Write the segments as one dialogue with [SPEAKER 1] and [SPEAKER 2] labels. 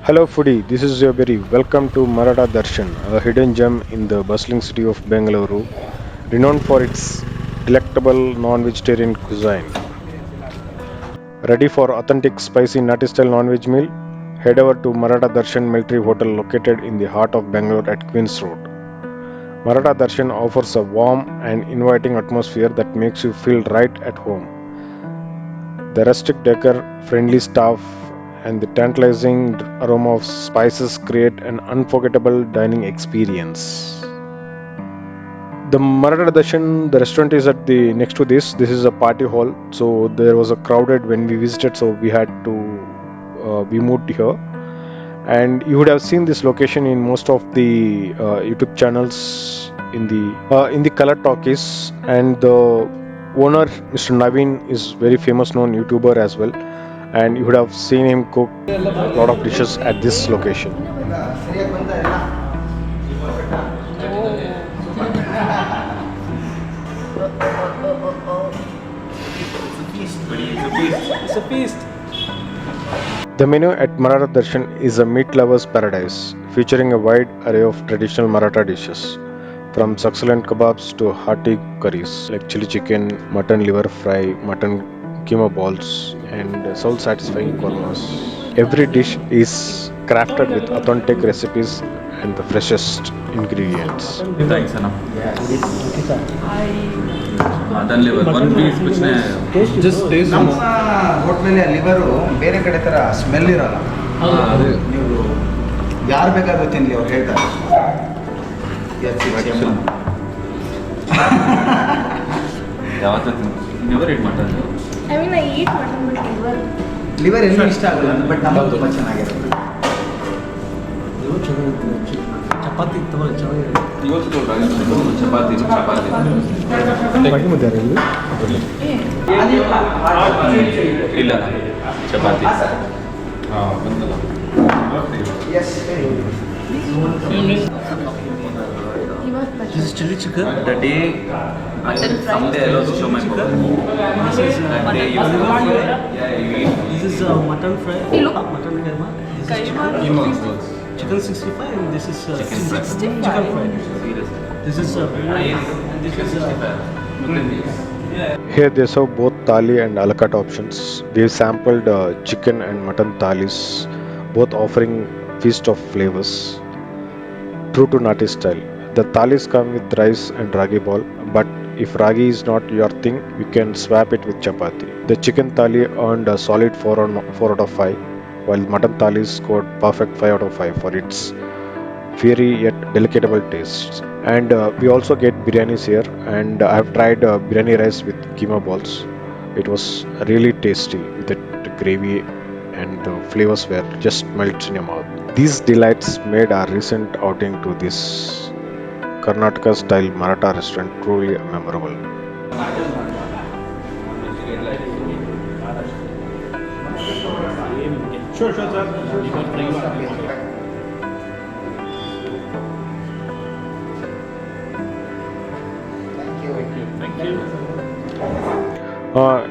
[SPEAKER 1] Hello foodie, this is your berry. Welcome to Maratha Darshan, a hidden gem in the bustling city of Bengaluru, renowned for its delectable non-vegetarian cuisine. Ready for authentic spicy nati style non-veg meal? Head over to Maratha Darshan Military Hotel located in the heart of Bangalore at Queen's Road. Maratha Darshan offers a warm and inviting atmosphere that makes you feel right at home. The rustic decor, friendly staff, and the tantalizing aroma of spices create an unforgettable dining experience. The Maratha Darshan, the restaurant is at the next to this. This is a party hall, so there was a crowded when we visited, so we moved here. And you would have seen this location in most of the YouTube channels in the color talkies, and the owner Mr. Naveen is very famous known YouTuber as well, and you would have seen him cook a lot of dishes at this location.
[SPEAKER 2] It's a feast.
[SPEAKER 1] The menu at Maratha Darshan is a meat lover's paradise, featuring a wide array of traditional Maratha dishes, from succulent kebabs to hearty curries like chili chicken, mutton liver fry, mutton keema balls, and soul-satisfying kormas. Every dish is crafted with authentic recipes and the freshest ingredients.
[SPEAKER 2] Thanks, Anna. Mutton liver, one piece which just taste
[SPEAKER 3] ನಮ್ಮ ಹೋಟ್ಲಲ್ಲಿ liver ಬೇರೆ ಕಡೆ ಥರ smell ಇರಲ್ಲ.
[SPEAKER 2] ಅದೇ
[SPEAKER 3] ನೀವು ಯಾರು ಬೇಕಾದ್ರೂ ತಿನ್ನಲಿ ಅವ್ರು ಹೇಳ್ತಾರೆ.
[SPEAKER 2] ಯಾವತ್ತೂ never it mutton.
[SPEAKER 4] I mean, I eat mutton, but liver.
[SPEAKER 3] Liver ಎಲ್ಲೂ ಇಷ್ಟ ಆಗಲ್ಲ, ಬಟ್ ನಮಗೆ ತುಂಬ ಚೆನ್ನಾಗಿರುತ್ತೆ.
[SPEAKER 5] ಚಪಾತಿ ತಗೊಳ್ಳಿ ಚೆನ್ನಾಗಿದೆ.
[SPEAKER 2] ಇವತ್ತು ಚಪಾತಿ ಇಲ್ಲ ಚಪಾತಿ ಬಂದಲ್ಲ.
[SPEAKER 5] This is chili chicken.
[SPEAKER 2] The day
[SPEAKER 4] Mutton fry.
[SPEAKER 2] someday I also show my mom.
[SPEAKER 5] This is
[SPEAKER 2] That day you
[SPEAKER 4] Mutton fry.
[SPEAKER 2] yeah you eat
[SPEAKER 5] this is mutton fry.
[SPEAKER 4] Hey, look.
[SPEAKER 5] Mutton keema. This is
[SPEAKER 4] Kaima.
[SPEAKER 5] chicken 65 and this is
[SPEAKER 2] Chicken fry.
[SPEAKER 4] 65.
[SPEAKER 5] chicken fry.
[SPEAKER 2] serious.
[SPEAKER 5] This is and this is
[SPEAKER 1] Here they serve both thali and a la carte options. We've sampled chicken and mutton thalis, both offering feast of flavors, true to Nati style. The thalis come with rice and ragi ball, but if ragi is not your thing, you can swap it with chapati. The chicken thali earned a solid 4 out of 5, while mutton thali scored perfect 5 out of 5 for its fiery yet delectable taste. And we also get biryanis here, and I have tried biryani rice with keema balls. It was really tasty with the gravy, and the flavors were just melts in your mouth. These delights made our recent outing to this Karnataka style Maratha restaurant truly memorable.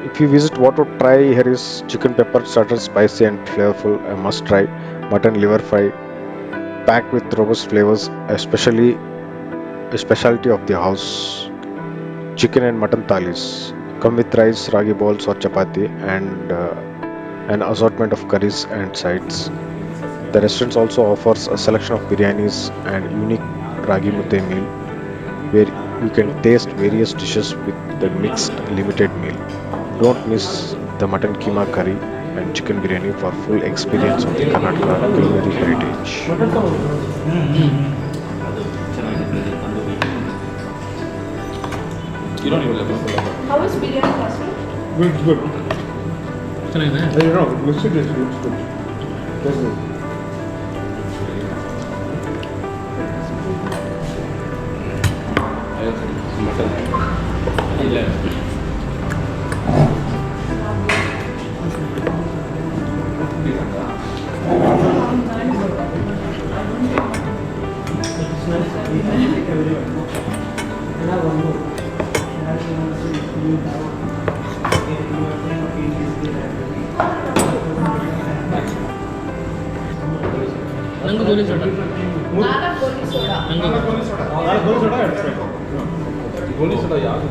[SPEAKER 1] If you visit what to try here is chicken pepper starter, spicy and flavorful, a must try. Mutton liver fry packed with robust flavors, especially a specialty of the house. Chicken and mutton thalis come with rice, ragi balls or chapati, and an assortment of curries and sides. The restaurant also offers a selection of biryanis and unique ragi mudde meal, where you can taste various dishes with the mixed limited meal. Don't miss the mutton keema curry and chicken biryani for full experience of the Karnataka culinary heritage.
[SPEAKER 2] You don't even
[SPEAKER 4] How is biryani possible?
[SPEAKER 2] ಇಲ್ಲ
[SPEAKER 5] ಗೋಲಿ soda.
[SPEAKER 4] 4 ಗೋಲಿ soda.
[SPEAKER 2] ಗೋಲಿ soda ಯಾವುದು?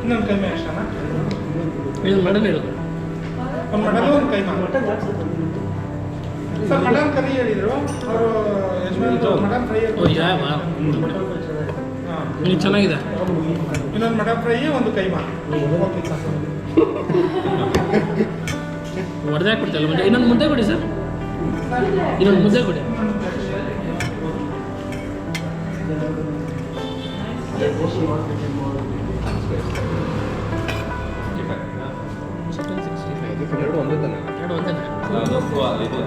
[SPEAKER 6] ಇನ್ನೊಂದು ಕೈಮೆ ಅಷ್ಟೇನಾ?
[SPEAKER 5] ಇದು mutton ಹೇಳು.
[SPEAKER 6] ಒಂದು ಮಟನ್ ಒಂದು ಕೈಮಾ. ಸರ್ ಮಟನ್ ಕರಿ ಹೇಳಿದ್ರು ಅವರು ಯಜಮಾನ್ರು ಮಟನ್ ಫ್ರೈ.
[SPEAKER 5] ಓ ಯಾ ವಾ. ಇದು ಚೆನ್ನಾಗಿದೆ.
[SPEAKER 6] ಇನ್ನೊಂದು ಮಟನ್ ಫ್ರೈ ಒಂದು ಕೈಮಾ. Okay sir.
[SPEAKER 5] ಹೊಡೆದೇ ಕೊಡ್ತಲ್ಲ ಮುಂದೆ. ಇನ್ನೊಂದು ಮುದ್ದೆ ಕೊಡಿ ಸರ್. ಇನ್ನೊಂದು ಮುದ್ದೆ ಕೊಡಿ.
[SPEAKER 2] ಎರಡು ಒಂದೇ ತಾನೆ?
[SPEAKER 5] ಎರಡು ಒಂದೇನೆ.
[SPEAKER 2] ಇದು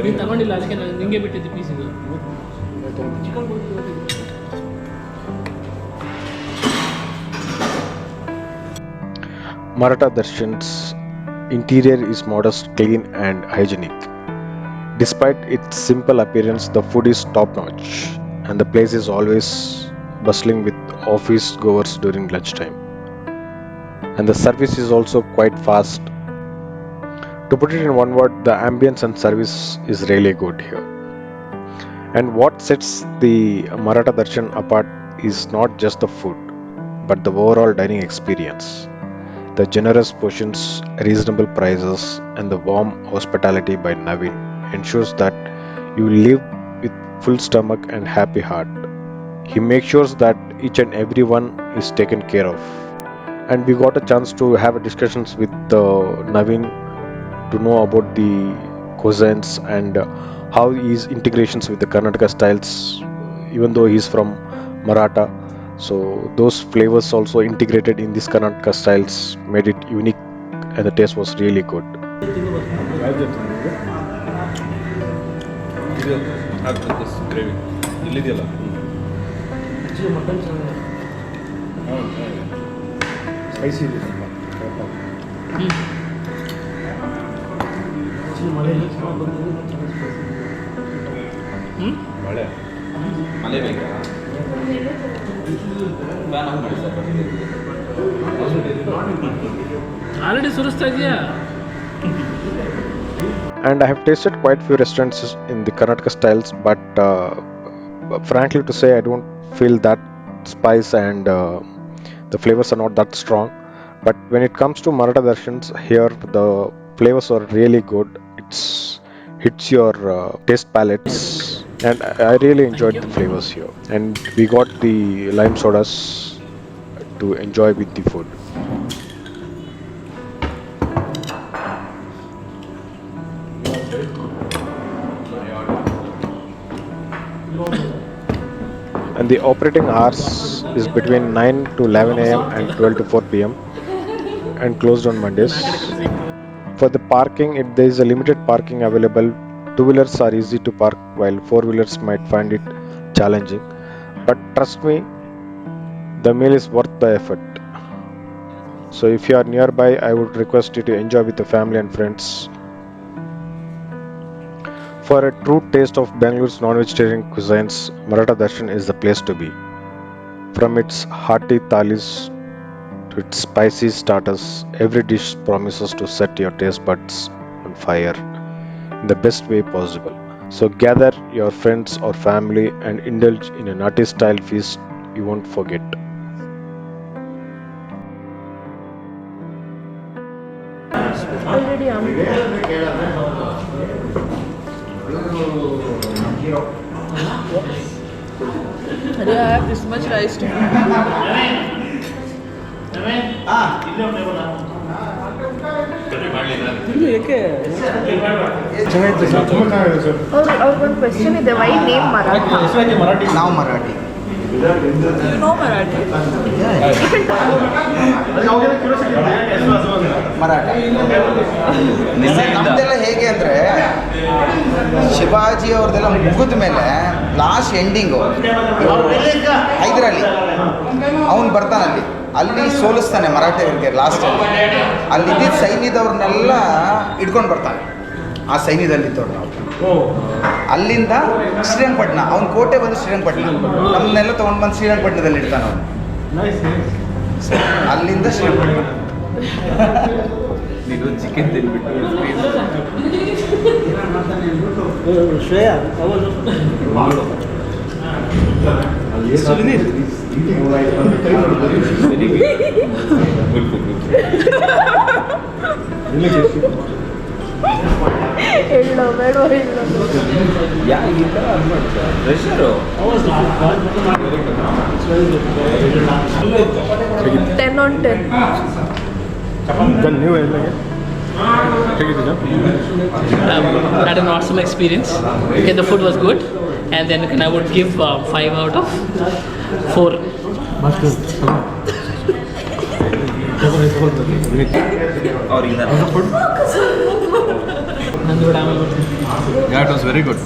[SPEAKER 5] ನೀನು ತಗೊಂಡಿಲ್ಲ ಅದಕ್ಕೆ ನಾನು ನಿಂಗೆ ಬಿಟ್ಟಿದ್ದೆ ಪೀಸ್ ಇದು.
[SPEAKER 1] Maratha Darshan's interior is modest, clean, and hygienic. Despite its simple appearance, the food is top notch, and the place is always bustling with office goers during lunchtime. And the service is also quite fast. To put it in one word, the ambience and service is really good here. And what sets the Maratha Darshan apart is not just the food, but the overall dining experience. The generous portions, reasonable prices, and the warm hospitality by Naveen ensures that you live with full stomach and happy heart. He makes sure that each and everyone is taken care of. And we got a chance to have discussions with Naveen to know about the cuisines and how his integrations with the Karnataka styles, even though he's from Maratha. So those flavors also integrated in this Karnataka styles made it unique, and the taste was really good.
[SPEAKER 2] ಇದು gravy ಇಲ್ಲಿದೆಯಲ್ಲ.
[SPEAKER 5] Actually mutton ಚೆನ್ನಾಗಿದೆ.
[SPEAKER 1] Spicy ಇದೆ
[SPEAKER 5] actually ಮಳೆಯಲ್ಲಿ ಚೆನ್ನಾಗಿ ಬಂದಿದೆ.
[SPEAKER 2] ಮಳೆ ಮಳೆ ಬೇಕಾ? Fan on ಮಾಡಿ ಸರ್.
[SPEAKER 5] ಆಲ್ರೆಡಿ ಸುರಿಸ್ತಾ ಇದೆಯಾ?
[SPEAKER 1] And I have tasted quite few restaurants in the Karnataka styles, but frankly to say, I don't feel that spice and the flavors are not that strong. But when it comes to Maratha Darshans, here the flavors are really good. It's hits your taste palates, and I really enjoyed the flavors here. And we got the lime sodas to enjoy with the food. And the operating hours is between 9 to 11 a.m. and 12 to 4 p.m. and closed on Mondays. For the parking, there is a limited parking available. Two-wheelers are easy to park, while four-wheelers might find it challenging. But trust me, the meal is worth the effort. So if you are nearby, I would request you to enjoy with the family and friends. For a true taste of Bangalore's non-vegetarian cuisines, Maratha Darshan is the place to be. From its hearty thalis to its spicy starters, every dish promises to set your taste buds on fire in the best way possible. So gather your friends or family and indulge in a nutty style feast you won't forget.
[SPEAKER 4] Already
[SPEAKER 7] Do I have this much rice to eat?
[SPEAKER 5] ಏಕೆ
[SPEAKER 4] ಅವ್ರಿಗೊಂದು question ಇದೆ. Why name Maratha?
[SPEAKER 3] ನಾವು Marathi.
[SPEAKER 7] Do you know Marathi?
[SPEAKER 3] Marathi ನಮ್ದೆಲ್ಲ ಹೇಗೆ ಅಂದರೆ ಶಿವಾಜಿ ಅವ್ರದ್ದೆಲ್ಲ ಮುಗಿದ ಮೇಲೆ ಲಾಸ್ಟ್ ಎಂಡಿಂಗು ಹೈದರಾಲಿ ಅವನು ಬರ್ತಾನಲ್ಲಿ, ಅಲ್ಲಿ ಸೋಲಿಸ್ತಾನೆ ಮರಾಠಿಯವ್ರಿಗೆ ಲಾಸ್ಟಲ್ಲಿ. ಅಲ್ಲಿದ್ದ ಸೈನ್ಯದವ್ರನ್ನೆಲ್ಲ ಹಿಡ್ಕೊಂಡು ಬರ್ತಾನೆ. ಆ ಸೈನ್ಯದಲ್ಲಿದ್ದವ್ರು ನಾವು ಅಲ್ಲಿಂದ ಶ್ರೀರಂಗಪಟ್ಟಣ, ಅವ್ನ ಕೋಟೆ ಬಂದು ಶ್ರೀರಂಗಪಟ್ಟಣ, ನಮ್ಮನ್ನೆಲ್ಲ ತೊಗೊಂಡು ಬಂದು ಶ್ರೀರಂಗಪಟ್ಟಣದಲ್ಲಿ ಇಡ್ತಾನೆ ಅವನು. ಅಲ್ಲಿಂದ ಶ್ರೀರಂಗಪಟ್ಟಣ
[SPEAKER 2] ನೀನು ಚಿಕನ್ ತಿನ್ಬಿಟ್ಟು
[SPEAKER 8] ಶ್ರೇಯಾ ಸುನಿಲ್
[SPEAKER 4] ಹೇಳೋ ಬೇಡ ಹೇಳೋ
[SPEAKER 2] ಈ ಥರ ಅದು ಮಾಡ್ತಾರೆ ಪ್ರೆಷರು
[SPEAKER 4] 10 on 10.
[SPEAKER 1] ನೀವು ಹೇಗೆ ಹೇಗಿದೆ ಜಮ್?
[SPEAKER 5] Had an awesome experience. Okay, the food was good, and then I would give 5 out of 4.
[SPEAKER 2] ಅವ್ರು ಇದ್ದಾರೆ
[SPEAKER 6] Yeah, it was very good.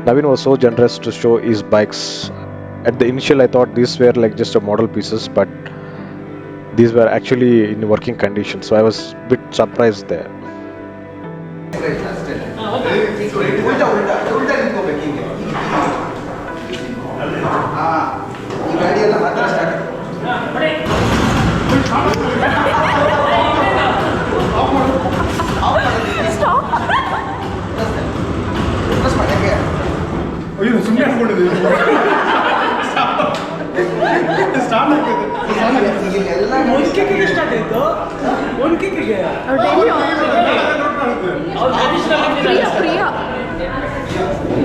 [SPEAKER 1] Naveen was so generous to show his bikes. At the initial, I thought these were like just a model pieces, but these were actually in working condition. So I was a bit surprised there.
[SPEAKER 3] ಉಲ್ಟಾ ನಿಂತ್ಕೋಬೇಕು ಹೀಗೆ ಈ ಗಾಡಿ ಎಲ್ಲ ಮಾತ್ರ start
[SPEAKER 6] ಅಯ್ಯೋ ಸುಮ್ಮನೆ ಹಾಕೊಂಡಿದ್ದೀವಿ start ಆಗ್ತದೆ
[SPEAKER 3] ಎಲ್ಲ
[SPEAKER 8] ಒಂದು ಕಿಕ್ಕಿಗೆ ಸ್ಟಾರ್ಟ್ ಆಯಿತು ಒಂದು ಕಿಕ್ಕಿಗೆ
[SPEAKER 4] ಅವ್ರು ಡೈಲಿ ಪ್ರಿಯಾ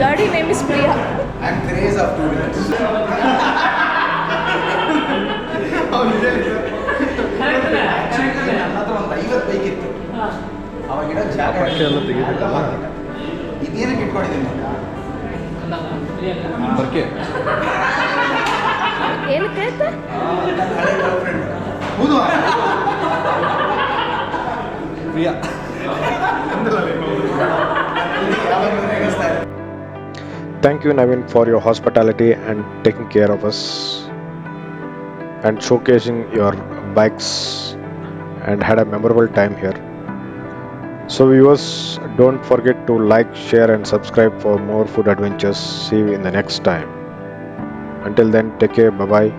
[SPEAKER 4] ಗಾಡಿ name is Priya.
[SPEAKER 3] And craze of 2 wheelers. ನನ್ನ ಹತ್ರ ಒಂದು 50 ಬೈಕ್ ಇತ್ತು ಅವಾಗಿಡ ಜಾಗ ಇದೇನಕ್ಕೆ ಇಟ್ಕೊಂಡಿದ್ದೀನಿ
[SPEAKER 6] ಬರ್ಕೆ
[SPEAKER 4] ಏನಕ್ಕೆ
[SPEAKER 3] ಹಳೆ ಗರ್ಲ್ ಫ್ರೆಂಡ್ ಹೌದು
[SPEAKER 6] ಪ್ರಿಯಾ
[SPEAKER 3] ಯಾವಾಗಲೂ ರೇಗಿಸ್ತಾ ಇರ್ತೀನಿ.
[SPEAKER 1] Thank you, Naveen, for your hospitality and taking care of us and showcasing your bikes and had a memorable time here. So viewers, don't forget to like, share and subscribe for more food adventures. See you in the next time. Until then, take care. Bye bye.